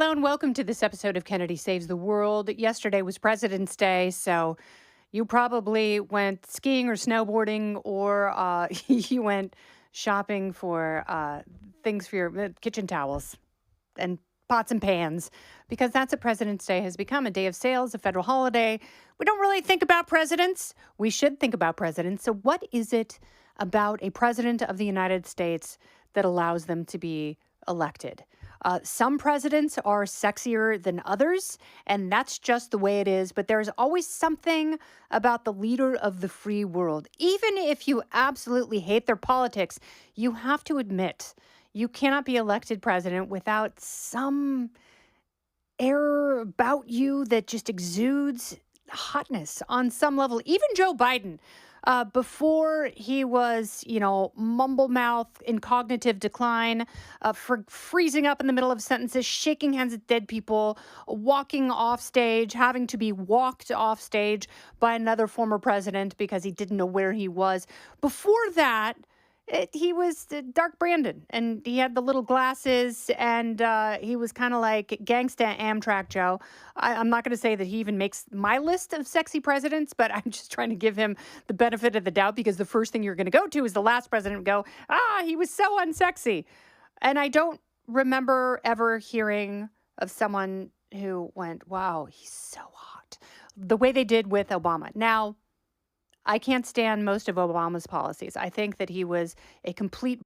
Hello and welcome to this episode of Kennedy Saves the World. Yesterday was President's Day, so you probably went skiing or snowboarding, or you went shopping for things for your kitchen towels and pots and pans, because that's what President's Day has become, a day of sales, a federal holiday. We don't really think about presidents. We should think about presidents. So what is it about a president of the United States that allows them to be elected? Some presidents are sexier than others, and that's just the way it is. But there's always something about the leader of the free world. Even if you absolutely hate their politics, you have to admit you cannot be elected president without some air about you that just exudes hotness on some level. Even Joe Biden, before he was, mumble mouth in cognitive decline, for freezing up in the middle of sentences, shaking hands with dead people, walking off stage, having to be walked off stage by another former president because he didn't know where he was. Before that, he was Dark Brandon, and he had the little glasses, and he was kind of like gangsta Amtrak Joe. I'm not going to say that he even makes my list of sexy presidents, but I'm just trying to give him the benefit of the doubt, because the first thing you're going to go to is the last president and go, he was so unsexy. And I don't remember ever hearing of someone who went, wow, he's so hot, the way they did with Obama. Now, I can't stand most of Obama's policies. I think that he was a complete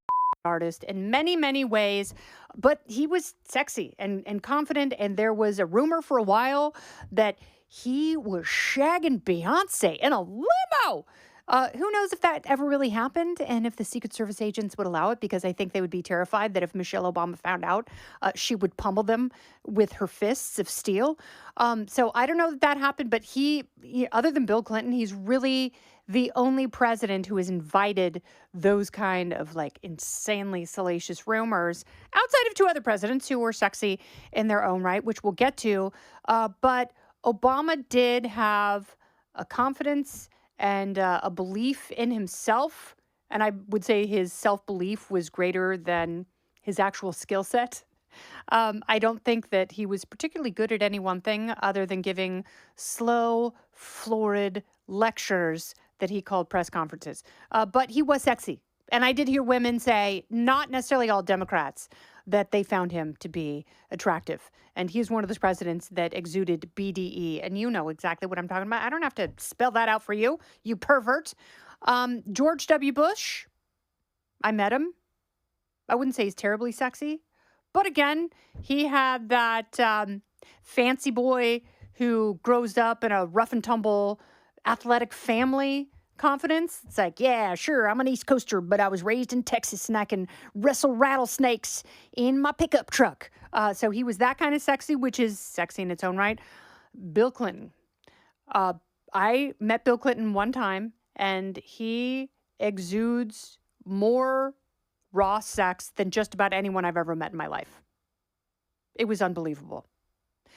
artist in many, many ways, but he was sexy and confident. And there was a rumor for a while that he was shagging Beyonce in a limo. Who knows if that ever really happened and if the Secret Service agents would allow it, because I think they would be terrified that if Michelle Obama found out, she would pummel them with her fists of steel. So I don't know that that happened, but he, other than Bill Clinton, he's really the only president who has invited those kind of like insanely salacious rumors, outside of two other presidents who were sexy in their own right, which we'll get to. But Obama did have a confidence and a belief in himself. And I would say his self-belief was greater than his actual skill set. I don't think that he was particularly good at any one thing other than giving slow, florid lectures that he called press conferences. But he was sexy. And I did hear women say, not necessarily all Democrats, that they found him to be attractive. And he's one of those presidents that exuded BDE. And you know exactly what I'm talking about. I don't have to spell that out for you, you pervert. George W. Bush, I met him. I wouldn't say he's terribly sexy. But again, he had that fancy boy who grows up in a rough and tumble athletic family confidence. It's like, yeah, sure, I'm an East Coaster, but I was raised in Texas and I can wrestle rattlesnakes in my pickup truck. So he was that kind of sexy, which is sexy in its own right. Bill Clinton. I met Bill Clinton one time, and he exudes more raw sex than just about anyone I've ever met in my life. It was unbelievable.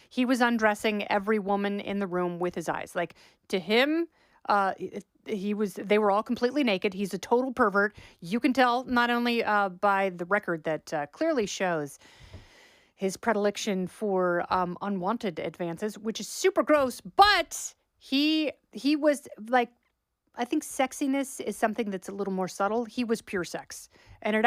He was undressing every woman in the room with his eyes. Like, to him, they were all completely naked. He's a total pervert. You can tell not only by the record that clearly shows his predilection for unwanted advances, which is super gross, but he was like, I think sexiness is something that's a little more subtle. He was pure sex. And it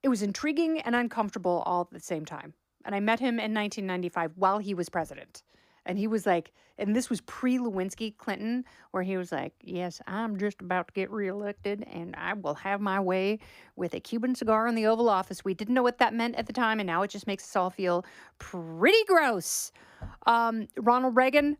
was intriguing and uncomfortable all at the same time. And I met him in 1995 while he was president. And he was like, and this was pre-Lewinsky Clinton, where he was like, yes, I'm just about to get reelected and I will have my way with a Cuban cigar in the Oval Office. We didn't know what that meant at the time, and now it just makes us all feel pretty gross. Ronald Reagan,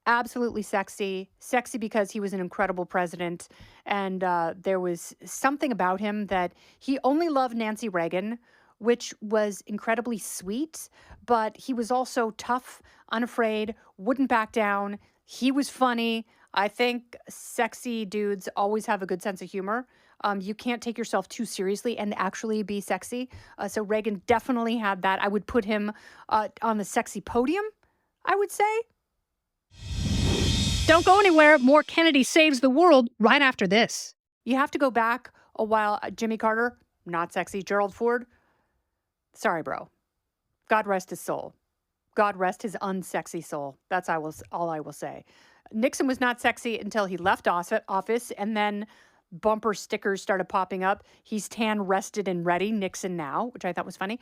absolutely sexy. Sexy because he was an incredible president. And there was something about him that he only loved Nancy Reagan, which was incredibly sweet, but he was also tough, unafraid, wouldn't back down. He was funny. I think sexy dudes always have a good sense of humor. You can't take yourself too seriously and actually be sexy. So Reagan definitely had that. I would put him on the sexy podium, I would say. Don't go anywhere. More Kennedy Saves the World right after this. You have to go back a while. Jimmy Carter, not sexy. Gerald Ford, sorry, bro. God rest his soul. God rest his unsexy soul. That's all I will say. Nixon was not sexy until he left office, and then bumper stickers started popping up. He's tan, rested, and ready. Nixon now, which I thought was funny.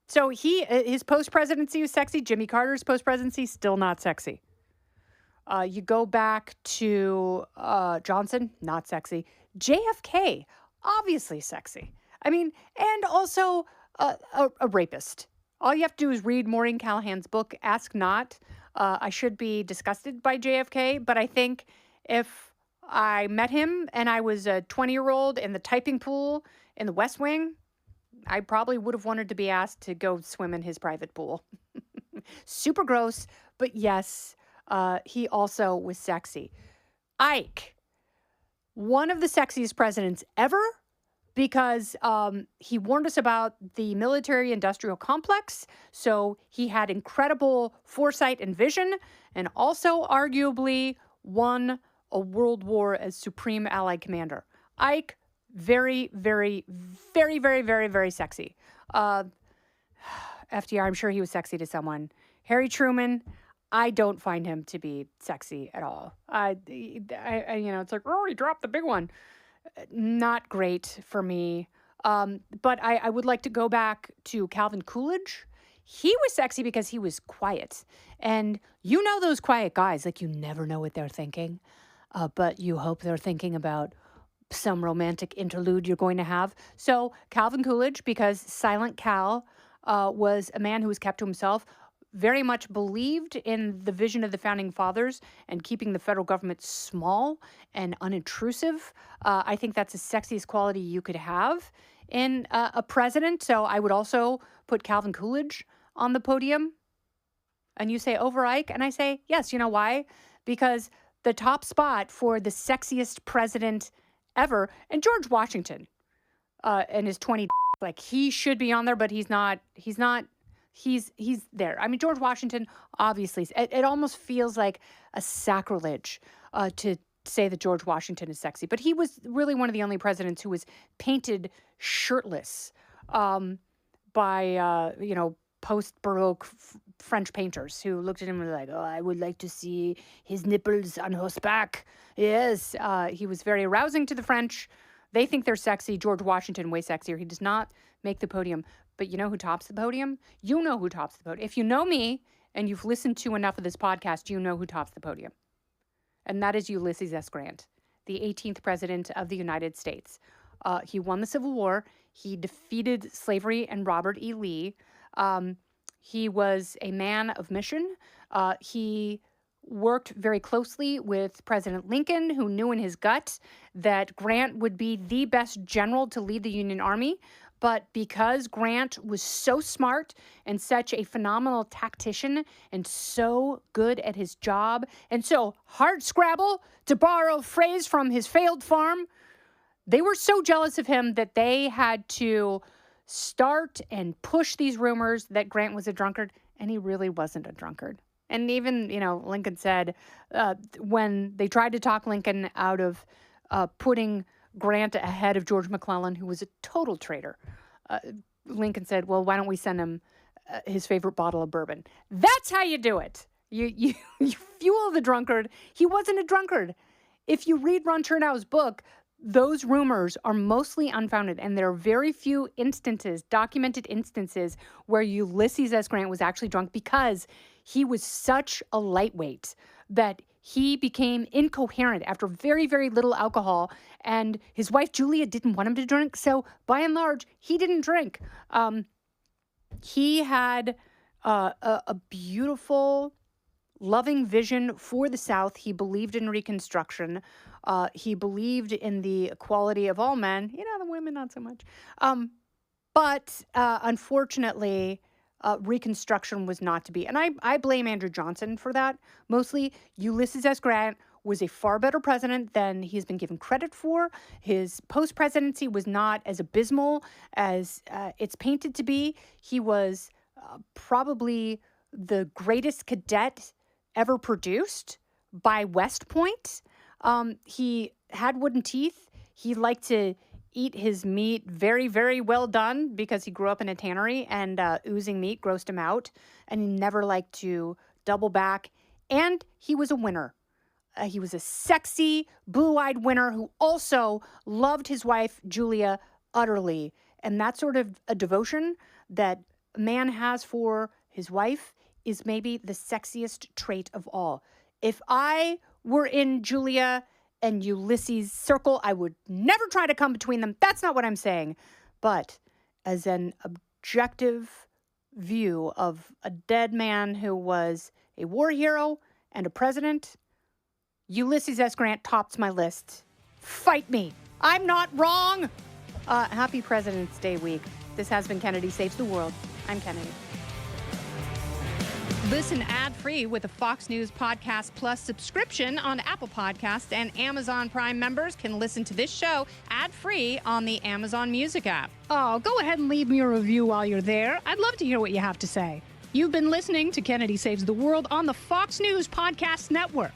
So his post presidency was sexy. Jimmy Carter's post presidency still not sexy. You go back to Johnson, not sexy. JFK, obviously sexy. I mean, and also a rapist. All you have to do is read Maureen Callahan's book, Ask Not. I should be disgusted by JFK, but I think if I met him and I was a 20-year-old in the typing pool in the West Wing, I probably would have wanted to be asked to go swim in his private pool. Super gross, but yes, he also was sexy. Ike, one of the sexiest presidents ever, because he warned us about the military-industrial complex, so he had incredible foresight and vision, and also arguably won a world war as Supreme Allied Commander. Ike, very, very, very, very, very, very sexy. FDR, I'm sure he was sexy to someone. Harry Truman, I don't find him to be sexy at all. It's like, oh, he dropped the big one. Not great for me. But I would like to go back to Calvin Coolidge. He was sexy because he was quiet. And you know those quiet guys, like you never know what they're thinking, but you hope they're thinking about some romantic interlude you're going to have. So Calvin Coolidge, because Silent Cal was a man who was kept to himself, very much believed in the vision of the founding fathers and keeping the federal government small and unintrusive. I think that's the sexiest quality you could have in a president. So I would also put Calvin Coolidge on the podium. And you say over Ike, and I say yes. You know why? Because the top spot for the sexiest president ever, and George Washington and his 20, like he should be on there, but he's not. He's there. I mean, George Washington, obviously, it almost feels like a sacrilege to say that George Washington is sexy. But he was really one of the only presidents who was painted shirtless by, post-Baroque French painters who looked at him and were like, oh, I would like to see his nipples on horseback. Yes, he was very arousing to the French. They think they're sexy. George Washington, way sexier. He does not make the podium. But you know who tops the podium? You know who tops the podium. If you know me and you've listened to enough of this podcast, you know who tops the podium. And that is Ulysses S. Grant, the 18th president of the United States. He won the Civil War. He defeated slavery and Robert E. Lee. He was a man of mission. He worked very closely with President Lincoln, who knew in his gut that Grant would be the best general to lead the Union Army. But because Grant was so smart and such a phenomenal tactician and so good at his job and so hard scrabble, to borrow a phrase from his failed farm, they were so jealous of him that they had to start and push these rumors that Grant was a drunkard, and he really wasn't a drunkard. And even, Lincoln said when they tried to talk Lincoln out of putting Grant ahead of George McClellan, who was a total traitor, Lincoln said, well, why don't we send him his favorite bottle of bourbon? That's how you do it. You fuel the drunkard. He wasn't a drunkard. If you read Ron Chernow's book, those rumors are mostly unfounded, and there are very few documented instances, where Ulysses S. Grant was actually drunk, because he was such a lightweight that he became incoherent after very, very little alcohol, and his wife Julia didn't want him to drink, so by and large, he didn't drink. He had a beautiful, loving vision for the South. He believed in Reconstruction. He believed in the equality of all men. The women, not so much. But unfortunately, Reconstruction was not to be. And I blame Andrew Johnson for that. Mostly, Ulysses S. Grant was a far better president than he's been given credit for. His post-presidency was not as abysmal as it's painted to be. He was probably the greatest cadet ever produced by West Point. He had wooden teeth. He liked to eat his meat very, very well done because he grew up in a tannery and oozing meat grossed him out. And he never liked to double back. And he was a winner. He was a sexy, blue-eyed winner who also loved his wife, Julia, utterly. And that sort of a devotion that a man has for his wife is maybe the sexiest trait of all. If I were in Julia and Ulysses' circle, I would never try to come between them. That's not what I'm saying. But as an objective view of a dead man who was a war hero and a president, Ulysses S. Grant tops my list. Fight me. I'm not wrong. Happy President's Day week. This has been Kennedy Saves the World. I'm Kennedy. Listen ad-free with a Fox News Podcast Plus subscription on Apple Podcasts, and Amazon Prime members can listen to this show ad-free on the Amazon Music app. Oh, go ahead and leave me a review while you're there. I'd love to hear what you have to say. You've been listening to Kennedy Saves the World on the Fox News Podcast Network.